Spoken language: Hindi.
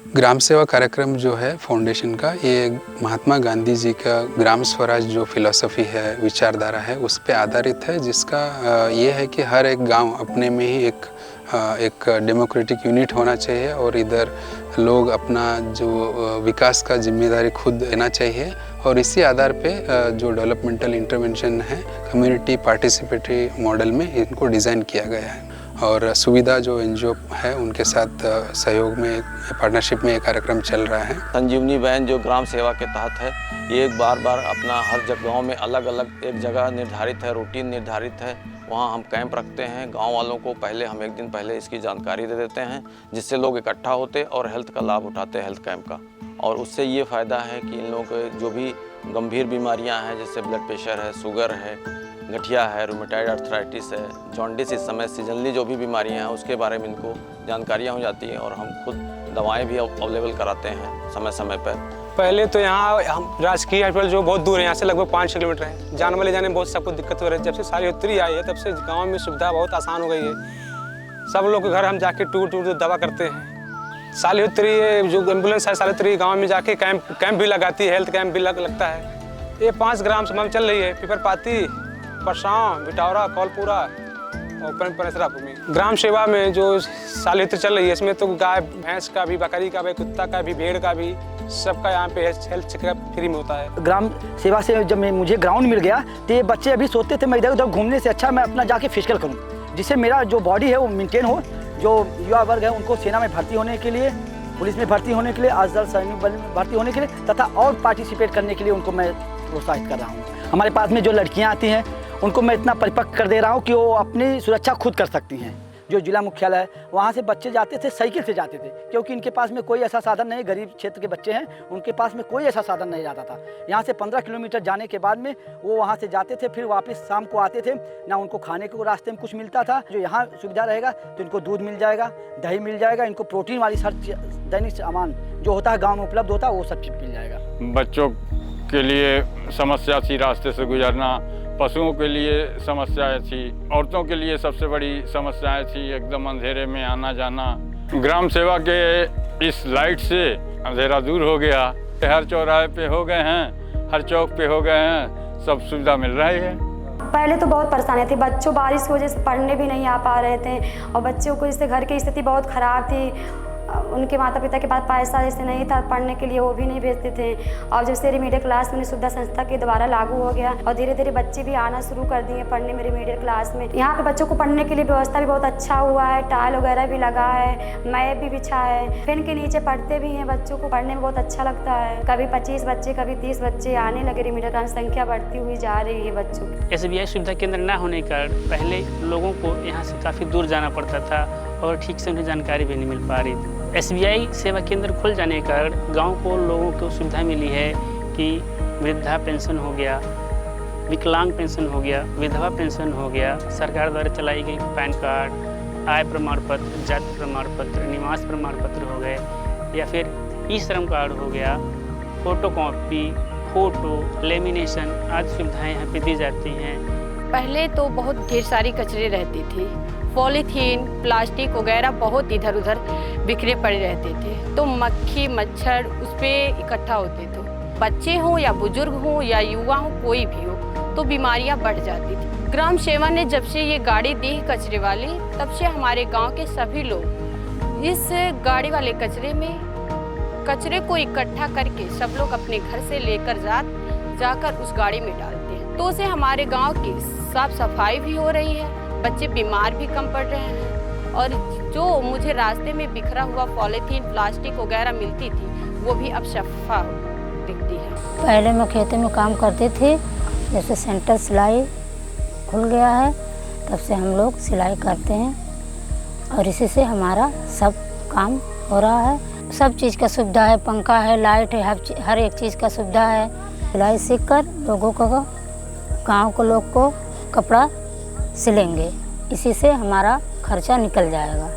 ग्राम सेवा कार्यक्रम जो है फाउंडेशन का, ये महात्मा गांधी जी का ग्राम स्वराज जो फिलॉसफी है, विचारधारा है, उस पे आधारित है, जिसका ये है कि हर एक गांव अपने में ही एक डेमोक्रेटिक यूनिट होना चाहिए और इधर लोग अपना जो विकास का जिम्मेदारी खुद लेना चाहिए और इसी आधार पे जो डेवलपमेंटल इंटरवेंशन है कम्युनिटी पार्टिसिपेटरी मॉडल में इनको डिज़ाइन किया गया है। और सुविधा जो एनजीओ है उनके साथ सहयोग में पार्टनरशिप में ये कार्यक्रम चल रहा है। संजीवनी वैन जो ग्राम सेवा के तहत है, ये बार अपना हर जगहों में अलग अलग एक जगह निर्धारित है, रूटीन निर्धारित है, वहाँ हम कैंप रखते हैं। गांव वालों को पहले हम एक दिन पहले इसकी जानकारी दे देते हैं, जिससे लोग इकट्ठा होते और हेल्थ का लाभ उठाते हैं हेल्थ कैंप का। और उससे ये फ़ायदा है कि इन लोगों को जो भी गंभीर बीमारियां हैं, जैसे ब्लड प्रेशर है, शुगर है, गठिया है, रूमेटाइड आर्थराइटिस है, जॉन्डिस, इस समय सीजनली जो भी बीमारियां हैं उसके बारे में इनको जानकारियाँ हो जाती हैं और हम खुद दवाएँ भी अवेलेबल कराते हैं समय समय पर। पहले तो यहाँ हम राजकीय हॉस्पिटल जो बहुत दूर है, यहाँ से लगभग 5 किलोमीटर है, जाने वाले जाने में बहुत सबको दिक्कत हो रही है। जब से सालिहोत्री आई है तब से गांव में सुविधा बहुत आसान हो गई है। सब लोग के घर हम जाके टूर दवा करते हैं। सालिहोत्री जो एम्बुलेंस है सालिहोत्री गांव में जाके कैंप भी लगाती है, हेल्थ कैंप भी लगता है। ये 5 ग्राम से चल रही है, पिपरपाती, परसाव, बिटौरा, कौलपुरा और पनेसरा भूमि। ग्राम सेवा में जो सालिहोत्री चल रही है इसमें तो गाय भैंस का भी, बकरी का भी, कुत्ता का भी, भेड़ का भी, सबका यहाँ पे हेल्थ चेकअप फ्री में होता है। ग्राम सेवा से जब मुझे ग्राउंड मिल गया तो ये बच्चे अभी सोचते थे मैं इधर उधर घूमने से अच्छा मैं अपना जाके फिजिकल करूँ, जिससे मेरा जो बॉडी है वो मेंटेन हो। जो युवा वर्ग है उनको सेना में भर्ती होने के लिए, पुलिस में भर्ती होने के लिए, अर्धसैनिक सैनिक बल में भर्ती होने के लिए तथा और पार्टिसिपेट करने के लिए उनको मैं प्रोत्साहित कर रहा हूँ। हमारे पास में जो लड़कियाँ आती हैं उनको मैं इतना परिपक्व कर दे रहा हूँ कि वो अपनी सुरक्षा खुद कर सकती हैं। जो जिला मुख्यालय है वहाँ से बच्चे जाते थे, साइकिल से जाते थे, क्योंकि इनके पास में कोई ऐसा साधन नहीं, गरीब क्षेत्र के बच्चे हैं, उनके पास में कोई ऐसा साधन नहीं जाता था। यहाँ से 15 किलोमीटर जाने के बाद में वो वहाँ से जाते थे, फिर वापस शाम को आते थे। ना उनको खाने को रास्ते में कुछ मिलता था। जो यहाँ सुविधा रहेगा तो इनको दूध मिल जाएगा, दही मिल जाएगा, इनको प्रोटीन वाली हर दैनिक सामान जो होता है गाँव में उपलब्ध होता है वो सब चीज़ मिल जाएगा। बच्चों के लिए समस्या थी रास्ते से गुजरना, पशुओं के लिए समस्याएं थी, औरतों के लिए सबसे बड़ी समस्याएं थी एकदम अंधेरे में आना जाना। ग्राम सेवा के इस लाइट से अंधेरा दूर हो गया, हर चौराहे पे हो गए हैं, हर चौक पे हो गए हैं, सब सुविधा मिल रही है। पहले तो बहुत परेशानी थी, बच्चों बारिश की वजह से पढ़ने भी नहीं आ पा रहे थे और बच्चों को जैसे घर की स्थिति बहुत ख़राब थी, उनके माता पिता के पास पैसा जैसे नहीं था पढ़ने के लिए, वो भी नहीं भेजते थे। और जैसे रिमीडियल क्लास में सुविधा संस्था के द्वारा लागू हो गया और धीरे धीरे बच्चे भी आना शुरू कर दिए पढ़ने में रिमीडियल क्लास में। यहाँ पे बच्चों को पढ़ने के लिए व्यवस्था भी बहुत अच्छा हुआ है, टाइल वगैरह भी लगा है, मैप भी बिछा है, फैन के नीचे पढ़ते भी हैं। बच्चों को पढ़ने में बहुत अच्छा लगता है। कभी 25 बच्चे, कभी 30 बच्चे आने लगे, रिमीडियल क्लास संख्या बढ़ती हुई जा रही है बच्चों की। SBI सुविधा केंद्र न होने के कारण पहले लोगों को यहाँ से काफ़ी दूर जाना पड़ता था और ठीक से उन्हें जानकारी भी नहीं मिल पा रही थी। SBI सेवा केंद्र खुल जाने के कारण गाँव को लोगों को सुविधा मिली है कि वृद्धा पेंशन हो गया, विकलांग पेंशन हो गया, विधवा पेंशन हो गया, सरकार द्वारा चलाई गई पैन कार्ड, आय प्रमाण पत्र, जाति प्रमाण पत्र, निवास प्रमाण पत्र हो गए, या फिर ई-श्रम कार्ड हो गया, फोटो कॉपी, फोटो, लेमिनेशन आदि सुविधाएँ यहाँ पे दी जाती हैं। पहले तो बहुत ढेर सारी कचरे रहती थी, पॉलीथीन, प्लास्टिक वगैरह बहुत इधर उधर बिखरे पड़े रहते थे, तो मक्खी मच्छर उस पर इकट्ठा होते थे। बच्चे हों या बुजुर्ग हों या युवा हों, कोई भी हो, तो बीमारियां बढ़ जाती थी। ग्राम सेवा ने जब से ये गाड़ी दी कचरे वाली, तब से हमारे गांव के सभी लोग इस गाड़ी वाले कचरे को इकट्ठा करके सब लोग अपने घर से लेकर जाकर उस गाड़ी में डालते हैं, तो उसे हमारे गाँव की साफ सफाई भी हो रही है, बच्चे बीमार भी कम पड़ रहे हैं। और जो मुझे रास्ते में बिखरा हुआ पॉलीथीन, प्लास्टिक वगैरह मिलती थी, वो भी अब शफ़ाफ दिखती है। पहले मैं खेतों में काम करती थी, जैसे सेंटर सिलाई खुल गया है तब से हम लोग सिलाई करते हैं और इसी से हमारा सब काम हो रहा है। सब चीज़ का सुविधा है, पंखा है, लाइट है, हर एक चीज़ का सुविधा है। सिलाई सीख कर लोगों को, गाँव को लोग को कपड़ा सिलेंगे, इसी से हमारा खर्चा निकल जाएगा।